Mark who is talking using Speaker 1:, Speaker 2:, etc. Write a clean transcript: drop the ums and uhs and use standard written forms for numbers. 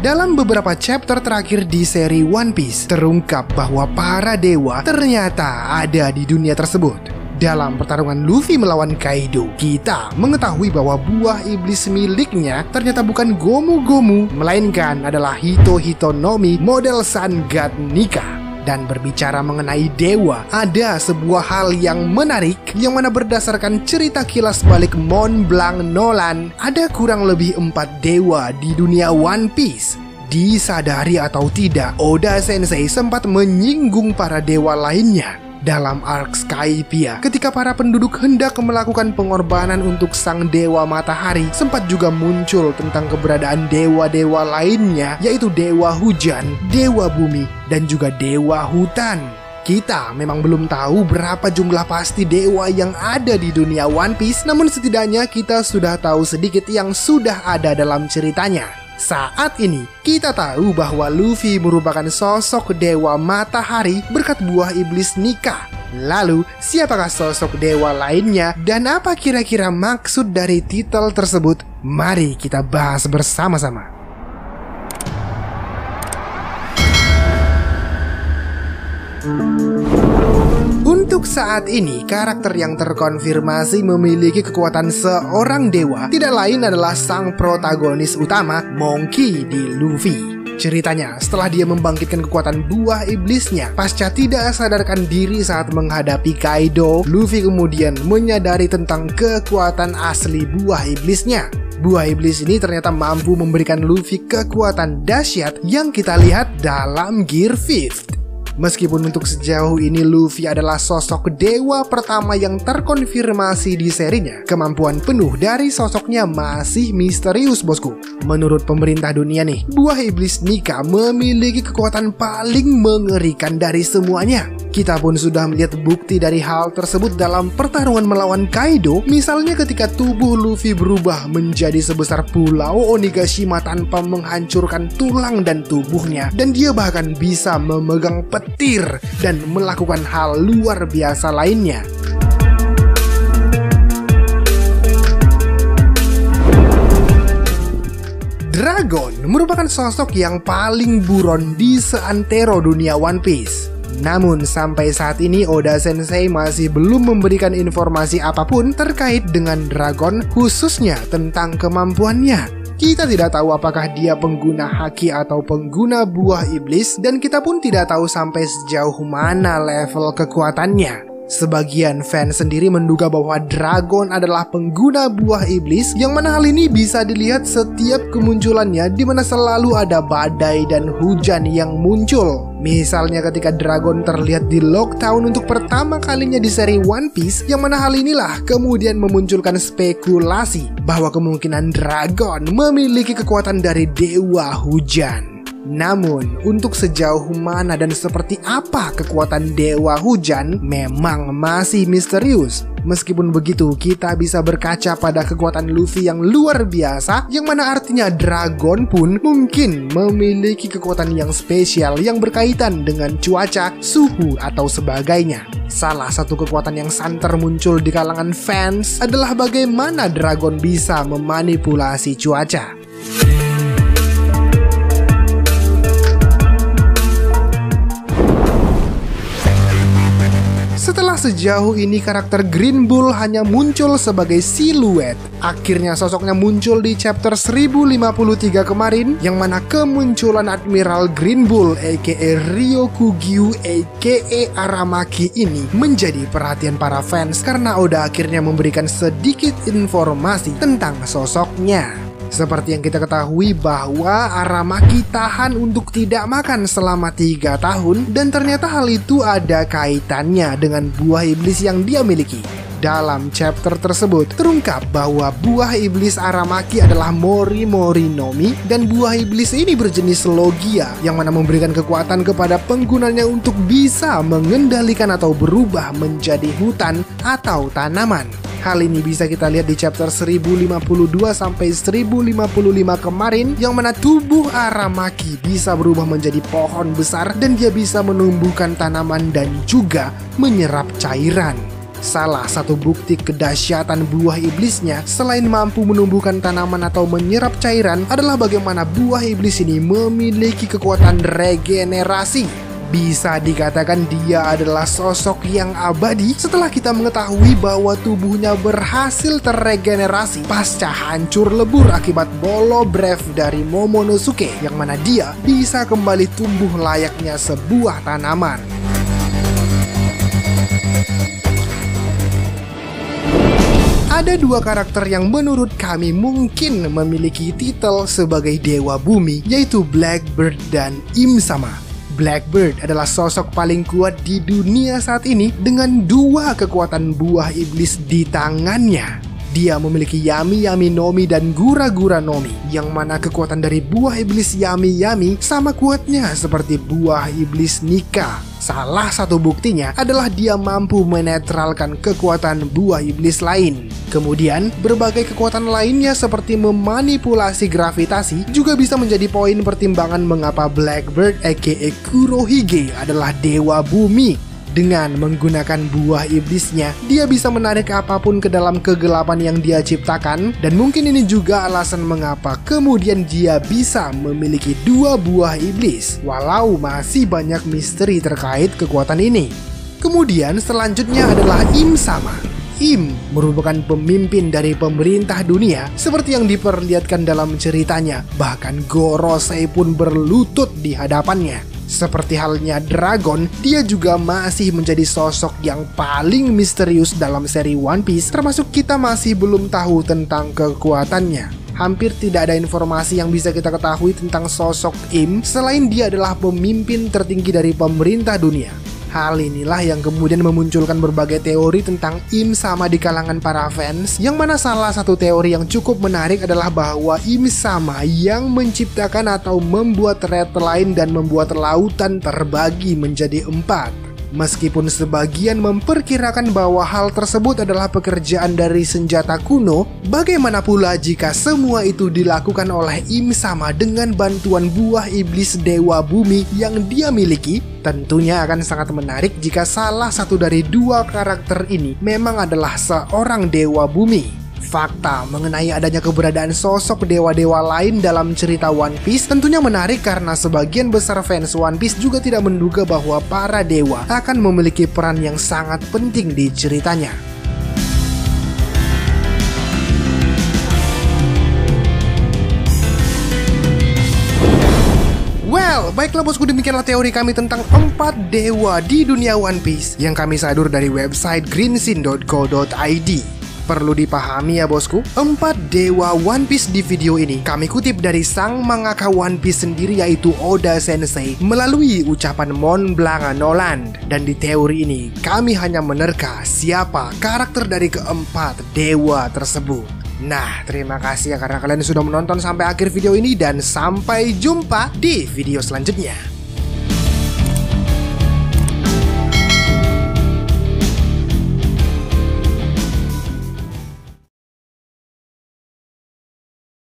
Speaker 1: Dalam beberapa chapter terakhir di seri One Piece, terungkap bahwa para dewa ternyata ada di dunia tersebut. Dalam pertarungan Luffy melawan Kaido, kita mengetahui bahwa buah iblis miliknya ternyata bukan Gomu-Gomu, melainkan adalah Hito-Hito Nomi model Sun God Nika. Dan berbicara mengenai dewa, ada sebuah hal yang menarik yang mana berdasarkan cerita kilas balik Mont Blanc Nolan, ada kurang lebih 4 dewa di dunia One Piece. Disadari atau tidak, Oda Sensei sempat menyinggung para dewa lainnya. Dalam arc Skypiea, ketika para penduduk hendak melakukan pengorbanan untuk sang dewa matahari, sempat juga muncul tentang keberadaan dewa-dewa lainnya, yaitu dewa hujan, dewa bumi, dan juga dewa hutan. Kita memang belum tahu berapa jumlah pasti dewa yang ada di dunia One Piece, namun setidaknya kita sudah tahu sedikit yang sudah ada dalam ceritanya. Saat ini, kita tahu bahwa Luffy merupakan sosok dewa matahari berkat buah iblis Nika. Lalu, siapakah sosok dewa lainnya dan apa kira-kira maksud dari titel tersebut? Mari kita bahas bersama-sama. Untuk saat ini, karakter yang terkonfirmasi memiliki kekuatan seorang dewa tidak lain adalah sang protagonis utama, Monkey D. Luffy. Ceritanya, setelah dia membangkitkan kekuatan buah iblisnya, pasca tidak sadarkan diri saat menghadapi Kaido, Luffy kemudian menyadari tentang kekuatan asli buah iblisnya. Buah iblis ini ternyata mampu memberikan Luffy kekuatan dahsyat yang kita lihat dalam Gear 5. Meskipun untuk sejauh ini Luffy adalah sosok dewa pertama yang terkonfirmasi di serinya, kemampuan penuh dari sosoknya masih misterius, bosku. Menurut pemerintah dunia nih, buah iblis Nika memiliki kekuatan paling mengerikan dari semuanya. Kita pun sudah melihat bukti dari hal tersebut dalam pertarungan melawan Kaido, misalnya ketika tubuh Luffy berubah menjadi sebesar pulau Onigashima tanpa menghancurkan tulang dan tubuhnya, dan dia bahkan bisa memegang petir dan melakukan hal luar biasa lainnya. Dragon merupakan sosok yang paling buron di seantero dunia One Piece. Namun sampai saat ini Oda Sensei masih belum memberikan informasi apapun terkait dengan Dragon, khususnya tentang kemampuannya. Kita tidak tahu apakah dia pengguna haki atau pengguna buah iblis, dan kita pun tidak tahu sampai sejauh mana level kekuatannya. Sebagian fans sendiri menduga bahwa Dragon adalah pengguna buah iblis, yang mana hal ini bisa dilihat setiap kemunculannya di mana selalu ada badai dan hujan yang muncul. Misalnya ketika Dragon terlihat di Lockdown untuk pertama kalinya di seri One Piece, yang mana hal inilah kemudian memunculkan spekulasi bahwa kemungkinan Dragon memiliki kekuatan dari dewa hujan. Namun, untuk sejauh mana dan seperti apa kekuatan dewa hujan memang masih misterius. Meskipun begitu, kita bisa berkaca pada kekuatan Luffy yang luar biasa, yang mana artinya Dragon pun mungkin memiliki kekuatan yang spesial yang berkaitan dengan cuaca, suhu, atau sebagainya. Salah satu kekuatan yang santer muncul di kalangan fans adalah bagaimana Dragon bisa memanipulasi cuaca. Setelah sejauh ini karakter Green Bull hanya muncul sebagai siluet, akhirnya sosoknya muncul di chapter 1053 kemarin, yang mana kemunculan Admiral Green Bull aka Ryokugyu aka Aramaki ini menjadi perhatian para fans karena Oda akhirnya memberikan sedikit informasi tentang sosoknya. Seperti yang kita ketahui bahwa Aramaki tahan untuk tidak makan selama 3 tahun, dan ternyata hal itu ada kaitannya dengan buah iblis yang dia miliki. Dalam chapter tersebut terungkap bahwa buah iblis Aramaki adalah Mori Mori Nomi, dan buah iblis ini berjenis Logia yang mana memberikan kekuatan kepada penggunanya untuk bisa mengendalikan atau berubah menjadi hutan atau tanaman. Hal ini bisa kita lihat di chapter 1052 sampai 1055 kemarin, yang mana tubuh Aramaki bisa berubah menjadi pohon besar dan dia bisa menumbuhkan tanaman dan juga menyerap cairan. Salah satu bukti kedahsyatan buah iblisnya selain mampu menumbuhkan tanaman atau menyerap cairan adalah bagaimana buah iblis ini memiliki kekuatan regenerasi. Bisa dikatakan dia adalah sosok yang abadi setelah kita mengetahui bahwa tubuhnya berhasil terregenerasi pasca hancur lebur akibat bolo breath dari Momonosuke, yang mana dia bisa kembali tumbuh layaknya sebuah tanaman. Ada dua karakter yang menurut kami mungkin memiliki titel sebagai Dewa Bumi, yaitu Blackbird dan Im Sama. Blackbird adalah sosok paling kuat di dunia saat ini dengan dua kekuatan buah iblis di tangannya. Dia memiliki Yami Yami Nomi dan Gura Gura Nomi, yang mana kekuatan dari buah iblis Yami Yami sama kuatnya seperti buah iblis Nika. Salah satu buktinya adalah dia mampu menetralkan kekuatan buah iblis lain. Kemudian, berbagai kekuatan lainnya seperti memanipulasi gravitasi juga bisa menjadi poin pertimbangan mengapa Blackbird aka Kurohige adalah Dewa Bumi. Dengan menggunakan buah iblisnya, dia bisa menarik apapun ke dalam kegelapan yang dia ciptakan, dan mungkin ini juga alasan mengapa kemudian dia bisa memiliki dua buah iblis, walau masih banyak misteri terkait kekuatan ini. Kemudian selanjutnya adalah Im Sama. Im merupakan pemimpin dari pemerintah dunia seperti yang diperlihatkan dalam ceritanya, bahkan Gorosei pun berlutut di hadapannya. Seperti halnya Dragon, dia juga masih menjadi sosok yang paling misterius dalam seri One Piece, termasuk kita masih belum tahu tentang kekuatannya. Hampir tidak ada informasi yang bisa kita ketahui tentang sosok Im selain dia adalah pemimpin tertinggi dari pemerintah dunia. Hal inilah yang kemudian memunculkan berbagai teori tentang Im Sama di kalangan para fans, yang mana salah satu teori yang cukup menarik adalah bahwa Im Sama yang menciptakan atau membuat red line dan membuat lautan terbagi menjadi 4. Meskipun sebagian memperkirakan bahwa hal tersebut adalah pekerjaan dari senjata kuno, bagaimana pula jika semua itu dilakukan oleh Im Sama dengan bantuan buah iblis Dewa Bumi yang dia miliki? Tentunya akan sangat menarik jika salah satu dari dua karakter ini memang adalah seorang Dewa Bumi. Fakta mengenai adanya keberadaan sosok dewa-dewa lain dalam cerita One Piece tentunya menarik karena sebagian besar fans One Piece juga tidak menduga bahwa para dewa akan memiliki peran yang sangat penting di ceritanya. Well, baiklah bosku, demikianlah teori kami tentang 4 dewa di dunia One Piece yang kami sadur dari website greensin.co.id. Perlu dipahami ya bosku, 4 dewa One Piece di video ini kami kutip dari sang mangaka One Piece sendiri, yaitu Oda Sensei, melalui ucapan Mont Blanc Noland. Dan di teori ini kami hanya menerka siapa karakter dari keempat dewa tersebut. Nah, terima kasih ya karena kalian sudah menonton sampai akhir video ini, dan sampai jumpa di video selanjutnya.